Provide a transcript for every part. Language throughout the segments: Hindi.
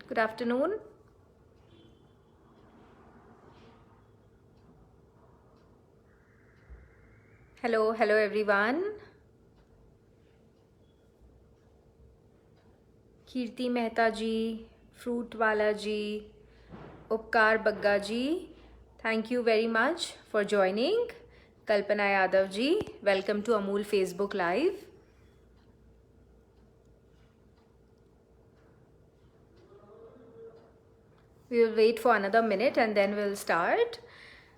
Good afternoon. Hello everyone. कीर्ति मेहता जी, फ्रूट वाला जी, उपकार बग्गा जी, thank you very much for joining. Kalpana Yadav ji, welcome to Amul Facebook Live. We will wait for another minute and then we'll start.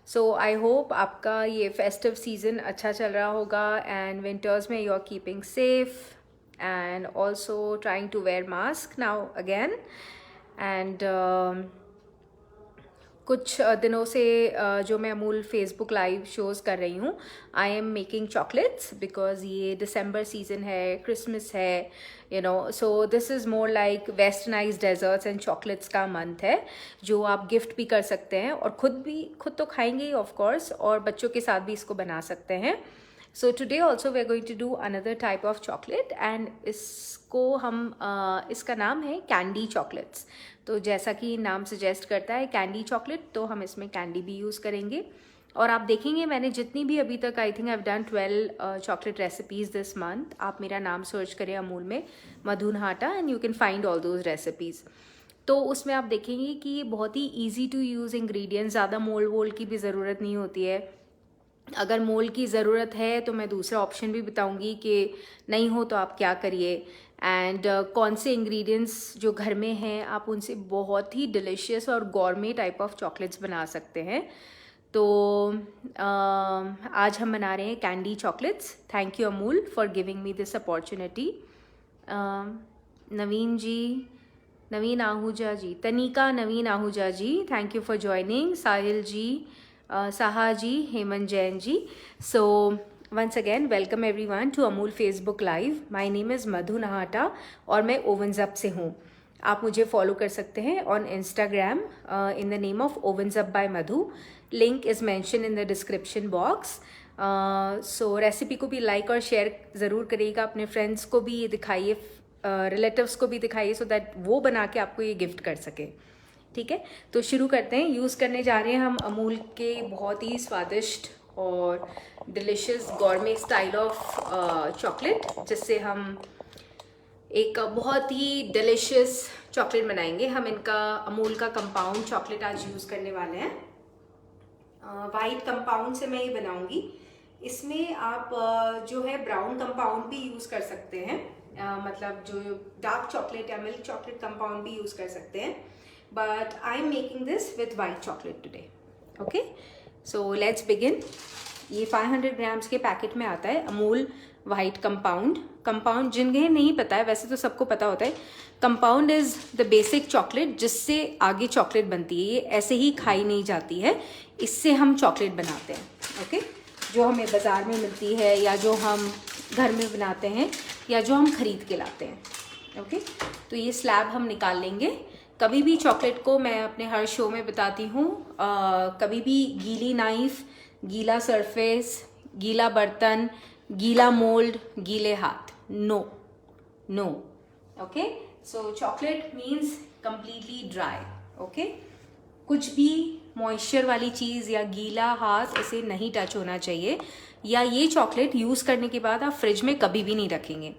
So I hope आपका ये festive season अच्छा चल रहा होगा and winters में you are keeping safe and also trying to wear mask now again. And कुछ दिनों से जो मैं अमूल फेसबुक लाइव शोज़ कर रही हूँ, I am making chocolates because ये दिसंबर सीज़न है, क्रिसमस है, you know, so this is more like westernise desserts and chocolates का मंथ है जो आप गिफ्ट भी कर सकते हैं और खुद तो खाएंगे ही ऑफ कोर्स, और बच्चों के साथ भी इसको बना सकते हैं. So today also we are going to do another type of chocolate and इसको हम इसका नाम है कैंडी चॉकलेट्स. तो जैसा कि नाम सजेस्ट करता है कैंडी चॉकलेट, तो हम इसमें कैंडी भी यूज़ करेंगे. और आप देखेंगे मैंने जितनी भी अभी तक, I think I have done 12 chocolate recipes this month. आप मेरा नाम सर्च करें अमूल में, Madhu Nahata, and you can find all those recipes. तो उसमें आप देखेंगे कि ये बहुत ही ईजी टू यूज़ इंग्रेडिएंट्स, ज़्यादा मोल्ड की भी ज़रूरत नहीं होती है. अगर मोल्ड की ज़रूरत है तो मैं दूसरा ऑप्शन भी बताऊंगी कि नहीं हो तो आप क्या करिए. एंड कौन से इंग्रेडिएंट्स जो घर में हैं आप उनसे बहुत ही डिलीशियस और गॉर्मे टाइप ऑफ चॉकलेट्स बना सकते हैं. तो आज हम बना रहे हैं candy chocolates. Thank you Amul for giving me this opportunity. Naveen ji, Naveen Ahuja ji, Tanika Naveen Ahuja ji, thank you for joining. Sahil ji, Saha ji, Hemant Jain ji. So once again welcome everyone to Amul Facebook Live. My name is मधु नहाटा और मैं ओवनजप से हूँ. आप मुझे फॉलो कर सकते हैं on Instagram in the name of ओवनजप by Madhu. Link is mention in the description box. So recipe को भी लाइक और शेयर ज़रूर करिएगा, अपने फ्रेंड्स को भी दिखाइए, रिलेटिव्स को भी दिखाइए, सो दैट वो बना के आपको ये गिफ्ट कर सके. ठीक है, तो शुरू करते हैं. यूज़ करने जा रहे हैं हम अमूल के बहुत ही स्वादिष्ट और डिलिशियस गॉर्मे स्टाइल ऑफ चॉकलेट, जिससे हम एक बहुत ही डिलिशियस चॉकलेट बनाएंगे. हम इनका अमूल का कंपाउंड चॉकलेट आज यूज़ करने वाले हैं. वाइट कंपाउंड से मैं ये बनाऊंगी. इसमें आप जो है ब्राउन कंपाउंड भी यूज़ कर सकते हैं, मतलब जो डार्क चॉकलेट या मिल्क चॉकलेट कंपाउंड भी यूज़ कर सकते हैं. But I'm making this with white chocolate today. Okay, so let's begin. ये 500 ग्राम्स के पैकेट में आता है अमूल वाइट कंपाउंड. कंपाउंड जिन्हें नहीं पता है, वैसे तो सबको पता होता है, compound is the basic chocolate जिससे आगे चॉकलेट बनती है. ये ऐसे ही खाई नहीं जाती है, इससे हम चॉकलेट बनाते हैं. ओके, जो हमें बाज़ार में मिलती है या जो हम घर में बनाते हैं या जो हम खरीद के लाते हैं. ओके, तो ये स्लैब हम निकाल लेंगे. कभी भी चॉकलेट को, मैं अपने हर शो में बताती हूँ, कभी भी गीली नाइफ, गीला सरफेस, गीला बर्तन, गीला मोल्ड, गीले हाथ, no no. Okay, so chocolate means completely dry. Okay, कुछ भी मॉइस्चर वाली चीज़ या गीला हाथ इसे नहीं टच होना चाहिए. या ये चॉकलेट यूज़ करने के बाद आप फ्रिज में कभी भी नहीं रखेंगे.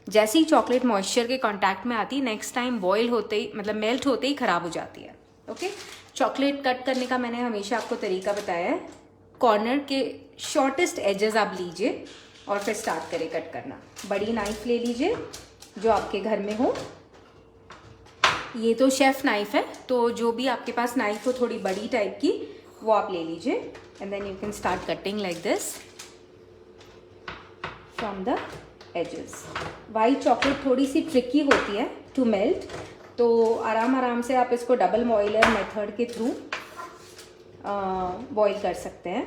जैसे ही चॉकलेट मॉइस्चर के कांटेक्ट में आती है, नेक्स्ट टाइम बॉयल होते ही, मतलब मेल्ट होते ही ख़राब हो जाती है. ओके, चॉकलेट कट करने का मैंने हमेशा आपको तरीका बताया है. कॉर्नर के शॉर्टेस्ट एजेस आप लीजिए और फिर स्टार्ट करें कट करना. बड़ी नाइफ ले लीजिए जो आपके घर में हो. ये तो शेफ़ नाइफ है, तो जो भी आपके पास नाइफ हो थोड़ी बड़ी टाइप की, वो आप ले लीजिए. And then you can start cutting like this from the edges. White chocolate थोड़ी सी ट्रिकी होती है टू मेल्ट, तो आराम से आप इसको डबल बॉयलर मेथड के थ्रू बॉईल कर सकते हैं.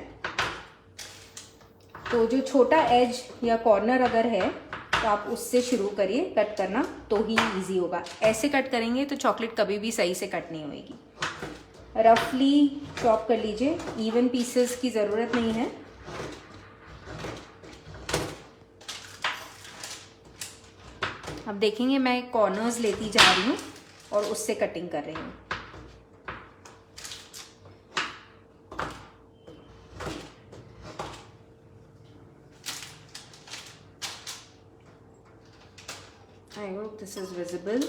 तो जो छोटा एज या कॉर्नर अगर है तो आप उससे शुरू करिए कट करना, तो ही इजी होगा. ऐसे कट करेंगे तो चॉकलेट कभी भी सही से कट नहीं होएगी. रफली चॉप कर लीजिए, इवन पीसेस की ज़रूरत नहीं है. अब देखेंगे मैं कॉर्नर्स लेती जा रही हूँ और उससे कटिंग कर रही हूँ। I hope this is visible.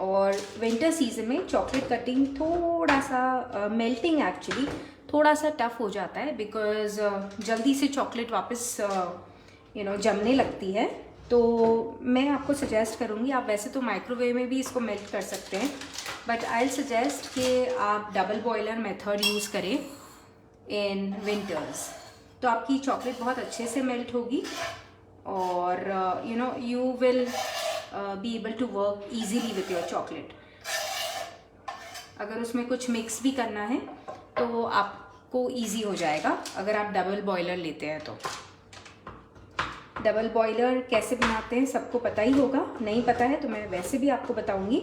और विंटर सीजन में चॉकलेट कटिंग थोड़ा सा मेल्टिंग एक्चुअली थोड़ा सा टफ हो जाता है, बिकॉज जल्दी से चॉकलेट वापस जमने लगती है। तो मैं आपको सजेस्ट करूँगी, आप वैसे तो माइक्रोवेव में भी इसको मेल्ट कर सकते हैं, बट आई सजेस्ट कि आप डबल बॉयलर मेथड यूज़ करें इन विंटर्स। तो आपकी चॉकलेट बहुत अच्छे से मेल्ट होगी और you will be able to work easily with your chocolate. अगर उसमें कुछ मिक्स भी करना है तो आपको ईजी हो जाएगा अगर आप डबल बॉयलर लेते हैं। तो डबल बॉयलर कैसे बनाते हैं सबको पता ही होगा, नहीं पता है तो मैं वैसे भी आपको बताऊंगी।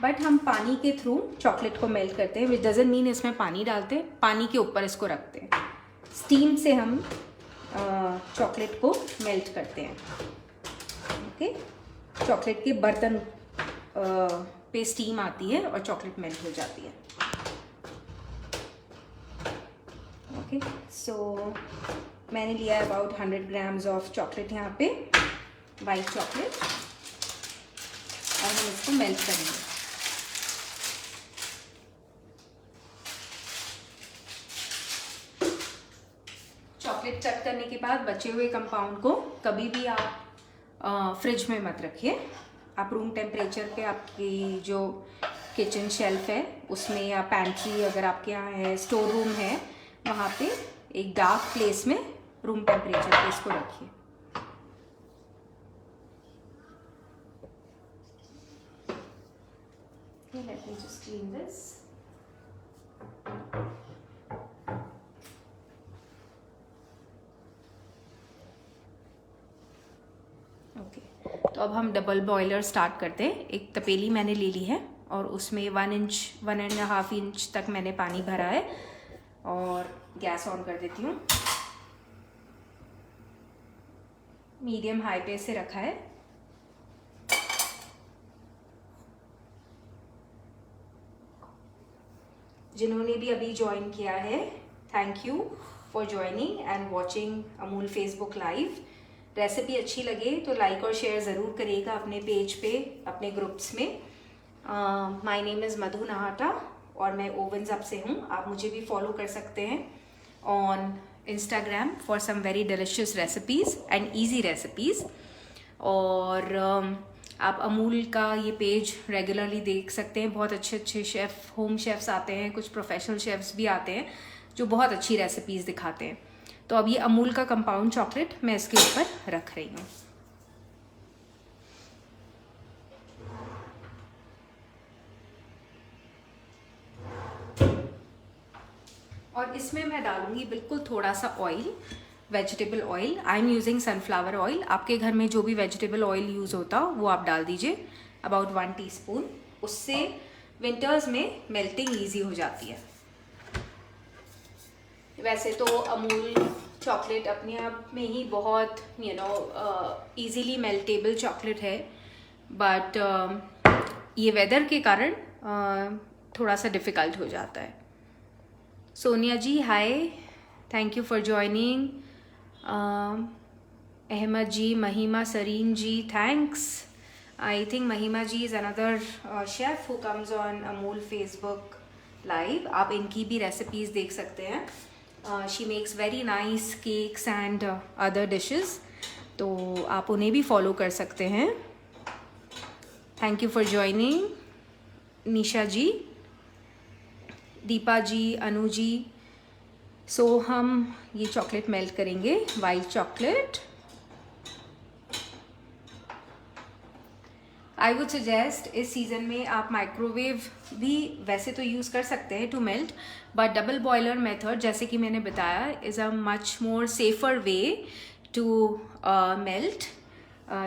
बट हम पानी के थ्रू चॉकलेट को मेल्ट करते हैं, विच डजंट मीन इसमें पानी डालते हैं, पानी के ऊपर इसको रखते हैं। स्टीम से हम चॉकलेट को मेल्ट करते हैं। ओके, चॉकलेट के बर्तन पे स्टीम आती है और चॉकलेट मेल्ट हो जाती है। ओके, सो मैंने लिया है अबाउट 100 ग्राम्स ऑफ चॉकलेट यहाँ पे, वाइट चॉकलेट, और हम इसको मेल्ट करेंगे। चॉकलेट चट करने के बाद बचे हुए कंपाउंड को कभी भी आप फ्रिज में मत रखिए। आप रूम टेम्परेचर पे आपकी जो किचन शेल्फ है उसमें, या पैंट्री अगर आपके यहाँ है, स्टोर रूम है, वहाँ पे एक डार्क प्लेस में रूम टेम्परेचर पे इसको रखिए। Let me just clean this. Okay, तो अब हम डबल बॉयलर स्टार्ट करते हैं। एक तपेली मैंने ले ली है और उसमें 1.5 इंच तक मैंने पानी भरा है और गैस ऑन कर देती हूँ। मीडियम हाई पे से रखा है। जिन्होंने भी अभी ज्वाइन किया है, thank you for joining and watching Amul Facebook live. Recipe अच्छी लगे तो लाइक और शेयर ज़रूर करिएगा अपने पेज पे, अपने ग्रुप्स में। माय नेम इज़ मधु नहाटा और मैं ओवन्स अप से हूँ। आप मुझे भी फॉलो कर सकते हैं on Instagram for some very delicious recipes and easy recipes. और आप अमूल का ये पेज रेगुलरली देख सकते हैं। बहुत अच्छे अच्छे शेफ़, होम शेफ़्स आते हैं, कुछ प्रोफेशनल शेफ़्स भी आते हैं जो बहुत अच्छी रेसिपीज़ दिखाते हैं। तो अब ये अमूल का कंपाउंड चॉकलेट मैं इसके ऊपर रख रही हूँ। और इसमें मैं डालूंगी बिल्कुल थोड़ा सा oil, vegetable oil. I am using sunflower oil. आपके घर में जो भी वेजिटेबल ऑयल यूज़ होता हो वो आप डाल दीजिए, अबाउट 1 टीस्पून। उससे विंटर्स में मेल्टिंग ईजी हो जाती है। वैसे तो अमूल चॉकलेट अपने आप में ही बहुत ईजीली मेल्टेबल चॉकलेट है, बट ये वेदर के कारण थोड़ा सा डिफ़िकल्ट हो जाता है। Sonia ji hi, thank you for joining. Ahmad ji, Mahima Sareen ji, thanks. I think Mahima ji is another chef who comes on Amul Facebook live. आप इनकी भी रेसिपीज़ देख सकते हैं। She makes very nice cakes and other dishes, तो आप उन्हें भी फॉलो कर सकते हैं। थैंक यू फॉर ज्वाइनिंग निशा जी, दीपा जी, अनु जी। सो हम ये चॉकलेट मेल्ट करेंगे, white chocolate. I would suggest इस सीज़न में आप माइक्रोवेव भी वैसे तो यूज़ कर सकते हैं to melt, but double boiler method जैसे कि मैंने बताया is a much more safer way to melt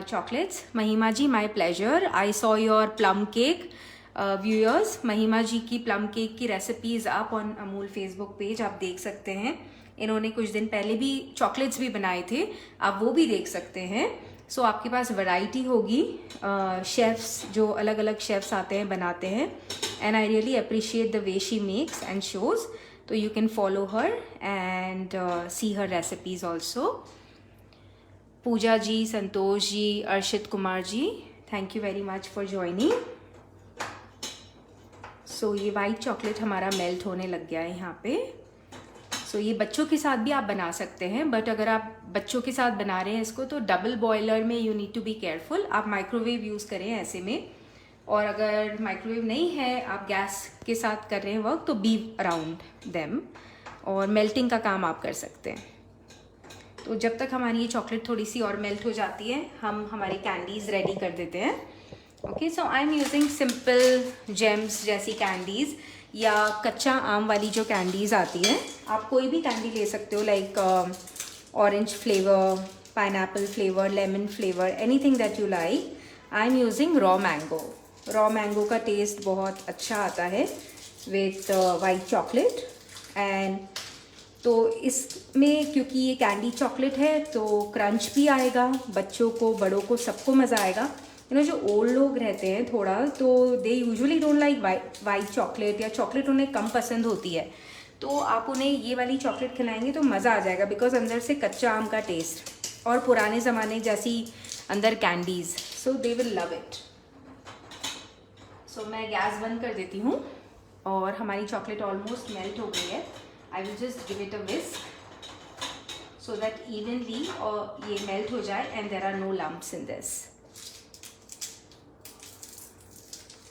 chocolates. Mahima ji, my pleasure. I saw your plum cake viewers. Mahima ji की प्लम केक की रेसिपीज़ आप ऑन अमूल फेसबुक पेज आप देख सकते हैं। इन्होंने कुछ दिन पहले भी चॉकलेट्स भी बनाए थे, आप वो भी देख सकते हैं। सो आपके पास वैरायटी होगी, शेफ्स जो अलग अलग शेफ्स आते हैं बनाते हैं, and I really appreciate the way she makes and shows. तो you can follow her and see her recipes also. Pooja ji, Santosh ji, Arshit Kumar ji, thank you very much for joining. So ये वाइट चॉकलेट हमारा मेल्ट होने लग गया है यहाँ पे. सो ये बच्चों के साथ भी आप बना सकते हैं, बट अगर आप बच्चों के साथ बना रहे हैं इसको तो डबल बॉयलर में you need to be careful. आप माइक्रोवेव यूज़ करें ऐसे में, और अगर माइक्रोवेव नहीं है, आप गैस के साथ कर रहे हैं वर्क, तो बी अराउंड देम, और मेल्टिंग का काम आप कर सकते हैं. तो जब तक हमारी ये चॉकलेट थोड़ी सी और मेल्ट हो जाती है, हम हमारी कैंडीज़ रेडी कर देते हैं. Okay, so I am using simple James जैसी कैंडीज़, या कच्चा आम वाली जो कैंडीज़ आती है. आप कोई भी कैंडी ले सकते हो, like orange flavour, pineapple flavour, lemon flavour, anything that you like. I am using raw mango. Raw mango का टेस्ट बहुत अच्छा आता है विथ वाइट चॉकलेट. एंड तो इसमें क्योंकि ये कैंडी चॉकलेट है तो क्रंच भी आएगा, बच्चों को, बड़ों को, सबको मज़ा आएगा. जो ओल्ड लोग रहते हैं थोड़ा, तो they usually don't like white chocolate, या चॉकलेट उन्हें कम पसंद होती है. तो आप उन्हें ये वाली चॉकलेट खिलाएंगे तो मज़ा आ जाएगा, बिकॉज अंदर से कच्चा आम का टेस्ट और पुराने ज़माने जैसी अंदर candies. So they will love it. So मैं गैस बंद कर देती हूँ, और हमारी चॉकलेट ऑलमोस्ट मेल्ट हो गई है. I will just give it a whisk so that evenly और ये मेल्ट हो जाए and there are no lumps in this.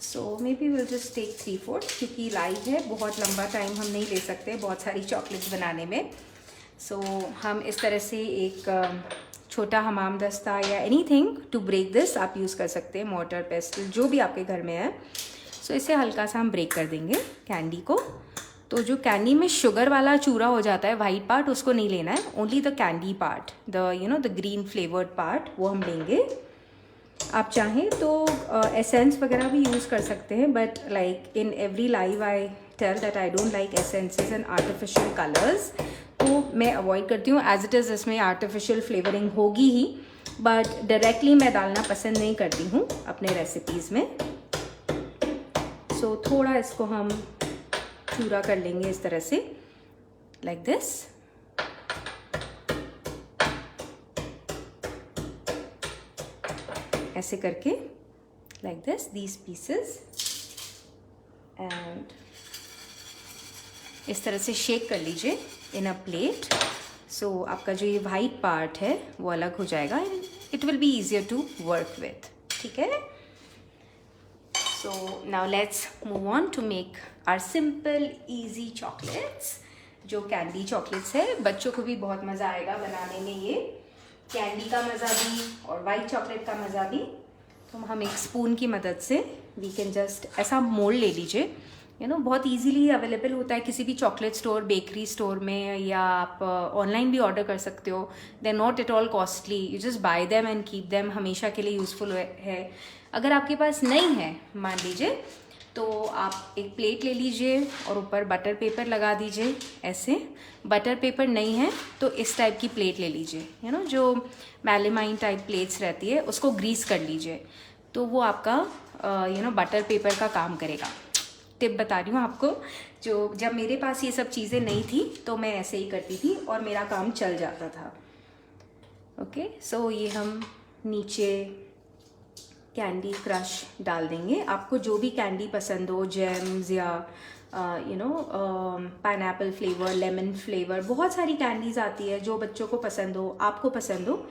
So maybe will just take 3/4, क्योंकि लाइव है, बहुत लंबा टाइम हम नहीं ले सकते बहुत सारी चॉकलेट्स बनाने में. सो हम इस तरह से एक छोटा हमाम दस्ता या एनीथिंग टू ब्रेक दिस आप यूज़ कर सकते हैं, मोर्टर, पेस्टल, जो भी आपके घर में है. सो इसे हल्का सा हम ब्रेक कर देंगे कैंडी को. तो जो कैंडी में शुगर वाला चूरा हो जाता है, वाइट पार्ट, उसको नहीं लेना है, only the candy part, the green flavoured part, वो हम लेंगे. आप चाहें तो एसेंस वगैरह भी यूज़ कर सकते हैं, but like in every live I tell that I don't like essences and artificial colours. तो मैं अवॉइड करती हूँ. एज इट इज़ इसमें आर्टिफिशियल फ्लेवरिंग होगी ही, बट डायरेक्टली मैं डालना पसंद नहीं करती हूँ अपने रेसिपीज़ में. सो थोड़ा इसको हम चूरा कर लेंगे इस तरह से, लाइक दिस. ऐसे करके, like this, these pieces, and इस तरह से शेक कर लीजिए इन अ प्लेट. सो आपका जो ये वाइट पार्ट है वो अलग हो जाएगा, and it will be easier to work with. ठीक है. So now let's move on to make our simple easy chocolates. जो कैंडी चॉकलेट्स है, बच्चों को भी बहुत मज़ा आएगा बनाने में. ये कैंडी का मज़ा भी और वाइट चॉकलेट का मज़ा भी. तो हम एक स्पून की मदद से वी कैन जस्ट ऐसा मोल्ड ले लीजिए. बहुत इजीली अवेलेबल होता है किसी भी चॉकलेट स्टोर, बेकरी स्टोर में, या आप ऑनलाइन भी ऑर्डर कर सकते हो. They are not at all costly. You just buy them and keep them. हमेशा के लिए यूज़फुल है. अगर आपके पास नहीं है, मान लीजिए, तो आप एक प्लेट ले लीजिए और ऊपर बटर पेपर लगा दीजिए ऐसे. बटर पेपर नहीं है तो इस टाइप की प्लेट ले लीजिए, जो मेलामाइन टाइप प्लेट्स रहती है, उसको ग्रीस कर लीजिए. तो वो आपका बटर पेपर का काम करेगा. टिप बता रही हूँ आपको. जब मेरे पास ये सब चीज़ें नहीं थी तो मैं ऐसे ही करती थी और मेरा काम चल जाता था. ओके, सो ये हम नीचे कैंडी क्रश डाल देंगे. आपको जो भी कैंडी पसंद हो, जेम्स या पाइनएप्पल फ्लेवर, लेमन फ्लेवर, बहुत सारी कैंडीज़ आती है, जो बच्चों को पसंद हो, आपको पसंद हो,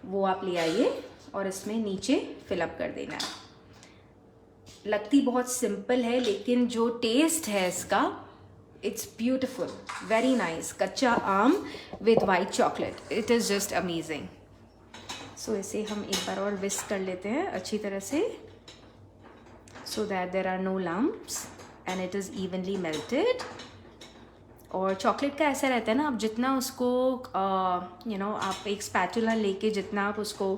वो आप ले आइए और इसमें नीचे फिलअप कर देना है. लगती बहुत सिंपल है, लेकिन जो टेस्ट है इसका, इट्स ब्यूटिफुल, वेरी नाइस. कच्चा आम with white chocolate, it is just amazing. So इसे हम एक बार और विस्क कर लेते हैं अच्छी तरह से, so that there are no lumps and it is evenly melted. और चॉकलेट का ऐसा रहता है ना, आप जितना उसको आप एक स्पैचुला लेके जितना आप उसको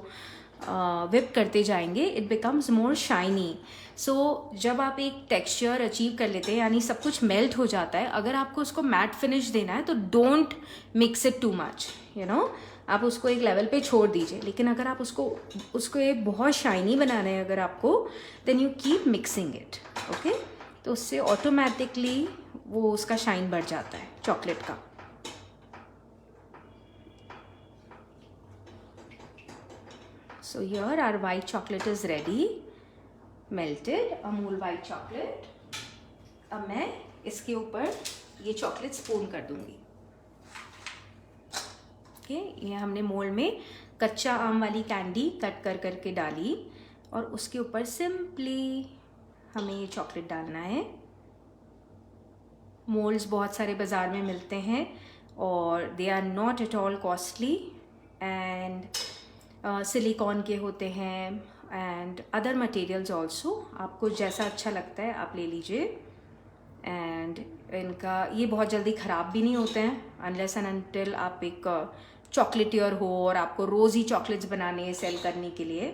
विप करते जाएंगे इट बिकम्स मोर शाइनी. सो जब आप एक टेक्सचर अचीव कर लेते हैं यानी सब कुछ मेल्ट हो जाता है, अगर आपको उसको मैट फिनिश देना है तो don't mix it too much, you know. आप उसको एक लेवल पे छोड़ दीजिए. लेकिन अगर आप उसको एक बहुत शाइनी बनाना है अगर आपको, then you keep mixing it. Okay, तो उससे ऑटोमेटिकली वो उसका शाइन बढ़ जाता है चॉकलेट का. So here our white chocolate is ready, melted Amul white chocolate. अब मैं इसके ऊपर ये चॉकलेट स्पून कर दूंगी. ओके, ये हमने मोल्ड में कच्चा आम वाली कैंडी कट कर करके डाली और उसके ऊपर सिंपली हमें ये चॉकलेट डालना है. मोल्ड्स बहुत सारे बाज़ार में मिलते हैं और they are not at all costly and silicone के होते हैं एंड अदर मटेरियल्स ऑल्सो. आपको जैसा अच्छा लगता है आप ले लीजिए. एंड इनका ये बहुत जल्दी ख़राब भी नहीं होते हैं अनलेस एंड अनटिल आप एक चॉकलेटियर हो और आपको रोज़ ही चॉकलेट्स बनाने हैं सेल करने के लिए.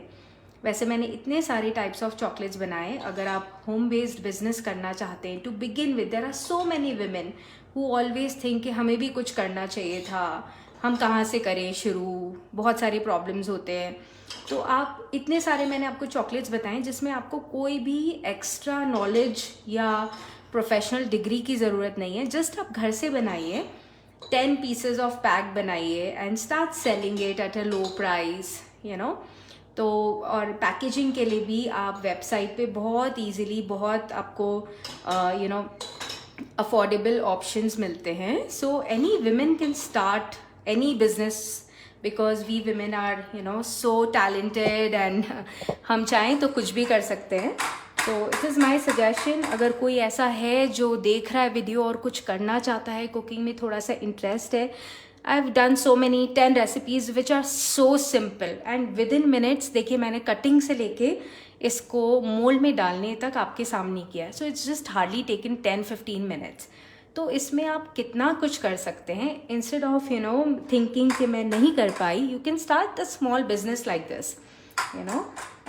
वैसे मैंने इतने सारे टाइप्स ऑफ चॉकलेट्स बनाए. अगर आप होम बेस्ड बिजनेस करना चाहते हैं, to begin with there are so many women who always think कि हमें भी कुछ करना चाहिए था, हम कहाँ से करें शुरू, बहुत सारे प्रॉब्लम्स होते हैं. तो आप इतने सारे मैंने आपको चॉकलेट्स बताएं जिसमें आपको कोई भी एक्स्ट्रा नॉलेज या प्रोफेशनल डिग्री की ज़रूरत नहीं है. जस्ट आप घर से बनाइए, 10 पीसेज ऑफ पैक बनाइए and start selling it at a low price, you know. तो और पैकेजिंग के लिए भी आप वेबसाइट पे बहुत इजीली बहुत आपको यू नो अफोर्डेबल ऑप्शंस मिलते हैं. So any women can start any business because we women are you know so talented and हम चाहें तो कुछ भी कर सकते हैं. तो इट इज़ माई सजेशन. अगर कोई ऐसा है जो देख रहा है वीडियो और कुछ करना चाहता है, कुकिंग में थोड़ा सा इंटरेस्ट है, I have done so many 10 recipes which are so simple and within minutes. देखिए मैंने कटिंग से लेके इसको मोल्ड में डालने तक आपके सामने किया है. So it's just hardly taken 10-15 minutes. तो इसमें आप कितना कुछ कर सकते हैं. Instead of you know thinking कि मैं नहीं कर पाई, you can start a small business like this, you know,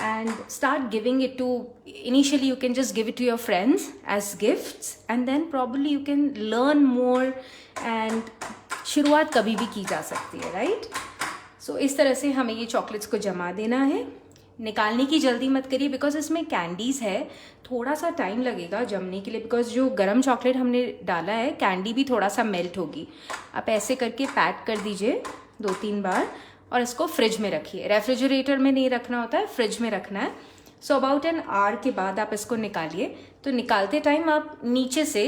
and start giving it to, initially you can just give it to your friends as gifts and then probably you can learn more and शुरुआत कभी भी की जा सकती है, राइट. सो इस तरह से हमें ये चॉकलेट्स को जमा देना है. निकालने की जल्दी मत करिए बिकॉज इसमें कैंडीज़ है, थोड़ा सा टाइम लगेगा जमने के लिए बिकॉज जो गरम चॉकलेट हमने डाला है कैंडी भी थोड़ा सा मेल्ट होगी. आप ऐसे करके पैक कर दीजिए 2-3 बार और इसको फ्रिज में रखिए. रेफ्रिजरेटर में नहीं रखना होता है, फ्रिज में रखना है. सो अबाउट एन आवर के बाद आप इसको निकालिए. तो निकालते टाइम आप नीचे से,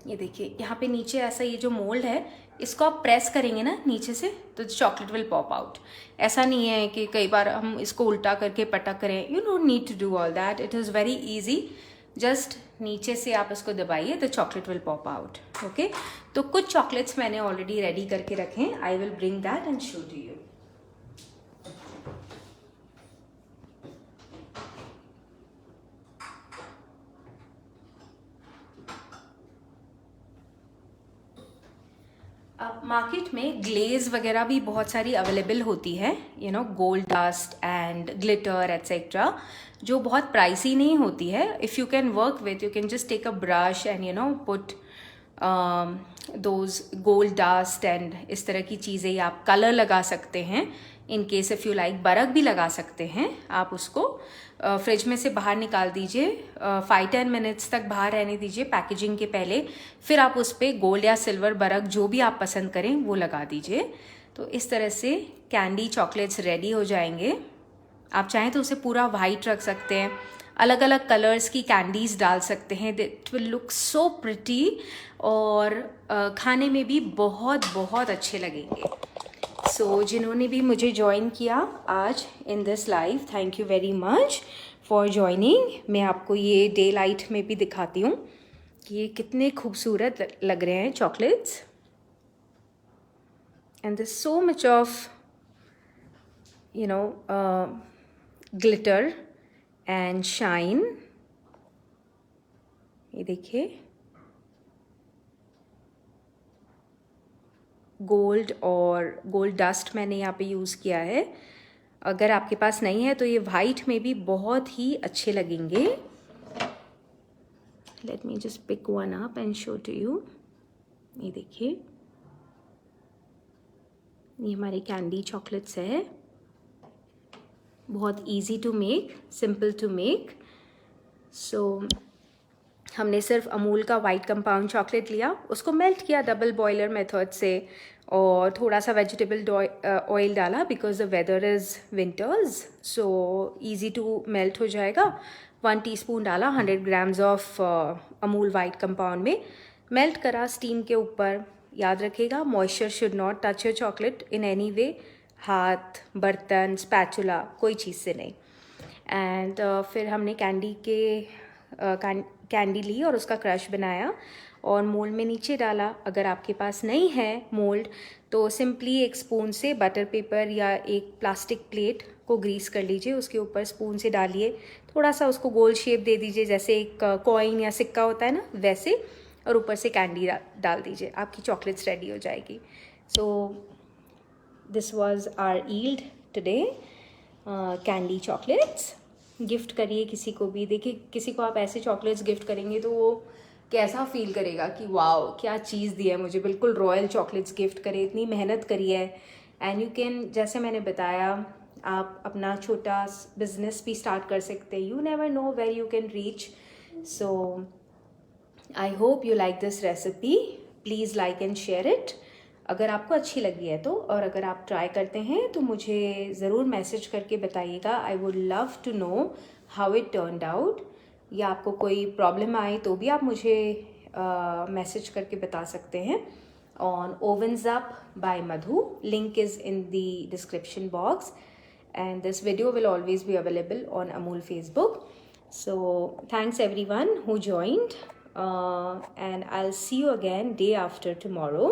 ये देखिए यहाँ पे नीचे ऐसा ये जो मोल्ड है इसको आप प्रेस करेंगे ना नीचे से तो चॉकलेट विल पॉप आउट. ऐसा नहीं है कि कई बार हम इसको उल्टा करके पटक करें. You don't need to do all that. It is very easy. Just नीचे से आप इसको दबाइए तो chocolate will pop out. Okay, तो कुछ चॉकलेट्स मैंने ऑलरेडी रेडी करके रखे हैं. I will bring that and show to you. अब मार्केट में ग्लेज वगैरह भी बहुत सारी अवेलेबल होती है, you know, gold dust and glitter etcetera, जो बहुत प्राइसी नहीं होती है. If you can work with, you can just take a brush and you know put those gold dust and इस तरह की चीज़ें. आप कलर लगा सकते हैं in case if you like. बरक भी लगा सकते हैं आप. उसको फ्रिज में से बाहर निकाल दीजिए, 5-10 मिनट्स तक बाहर रहने दीजिए पैकेजिंग के पहले. फिर आप उस पर गोल्ड या सिल्वर बरक जो भी आप पसंद करें वो लगा दीजिए. तो इस तरह से कैंडी चॉकलेट्स रेडी हो जाएंगे. आप चाहें तो उसे पूरा वाइट रख सकते हैं, अलग अलग कलर्स की कैंडीज़ डाल सकते हैं. It will look so pretty और खाने में भी बहुत बहुत अच्छे लगेंगे. सो जिन्होंने भी मुझे ज्वाइन किया आज in this live, thank you very much for joining. मैं आपको ये डे लाइट में भी दिखाती हूँ कि ये कितने खूबसूरत लग रहे हैं chocolates. And this so much of you no glitter and shine. ये देखिए गोल्ड और गोल्ड डस्ट मैंने यहाँ पे यूज़ किया है. अगर आपके पास नहीं है तो ये वाइट में भी बहुत ही अच्छे लगेंगे। Let me just pick one up and show to you. ये देखिए, ये हमारे कैंडी चॉकलेट्स है। बहुत easy to make, simple to make. So हमने सिर्फ अमूल का वाइट कंपाउंड चॉकलेट लिया, उसको मेल्ट किया डबल बॉयलर मेथड से, और थोड़ा सा वेजिटेबल ऑयल डाला because the weather is winters, so easy to melt हो जाएगा। 1 टीस्पून डाला 100 grams of Amul white compound में, मेल्ट करा स्टीम के ऊपर। याद रखिएगा, moisture should not touch your chocolate in any way, हाथ, बर्तन, स्पैचुला, कोई चीज़ से नहीं। एंड फिर हमने कैंडी ली और उसका क्रश बनाया और मोल्ड में नीचे डाला। अगर आपके पास नहीं है मोल्ड तो सिंपली एक स्पून से बटर पेपर या एक प्लास्टिक प्लेट को ग्रीस कर लीजिए, उसके ऊपर स्पून से डालिए, थोड़ा सा उसको गोल शेप दे दीजिए जैसे एक कॉइन या सिक्का होता है ना वैसे, और ऊपर से कैंडी डाल दीजिए, आपकी चॉकलेट्स रेडी हो जाएगी। So this was our yield today, candy chocolates. Gift करिए किसी को भी। देखिए, किसी को आप ऐसे चॉकलेट्स गिफ्ट करेंगे तो वो कैसा फील करेगा कि वाओ क्या चीज़ दी है मुझे, बिल्कुल रॉयल चॉकलेट्स गिफ्ट करे, इतनी मेहनत करी है। एंड यू कैन, जैसे मैंने बताया, आप अपना छोटा बिजनेस भी स्टार्ट कर सकते हैं। You never know where you can reach. So I hope you like this recipe. Please like and share it अगर आपको अच्छी लगी है तो, और अगर आप ट्राई करते हैं तो मुझे ज़रूर मैसेज करके बताइएगा। I would love to know how it turned out. या आपको कोई प्रॉब्लम आए तो भी आप मुझे मैसेज करके बता सकते हैं on ओवन्स up by Madhu. Link is in the description box and this video will always be available on Amul Facebook. So thanks everyone who joined, and I'll see you again day after tomorrow.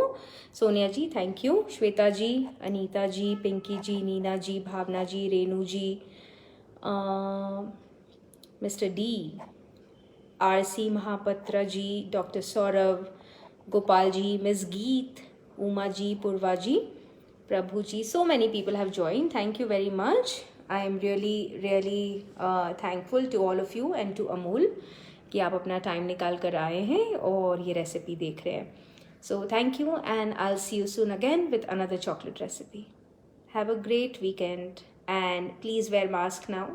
Sonia ji, thank you. Shweta ji, Anita ji, Pinky ji, Neena ji, Bhavna ji, Renu ji, Mr. D, RC Mahapatra ji, Dr. Saurav, Gopal ji, Ms. Geet, Uma ji, Purva ji, Prabhu ji, so many people have joined. Thank you very much. I am really thankful to all of you and to Amul कि आप अपना टाइम निकाल कर आए हैं और ये रेसिपी देख रहे हैं. So thank you, and I'll see you soon again with another chocolate recipe. Have a great weekend and please wear mask now.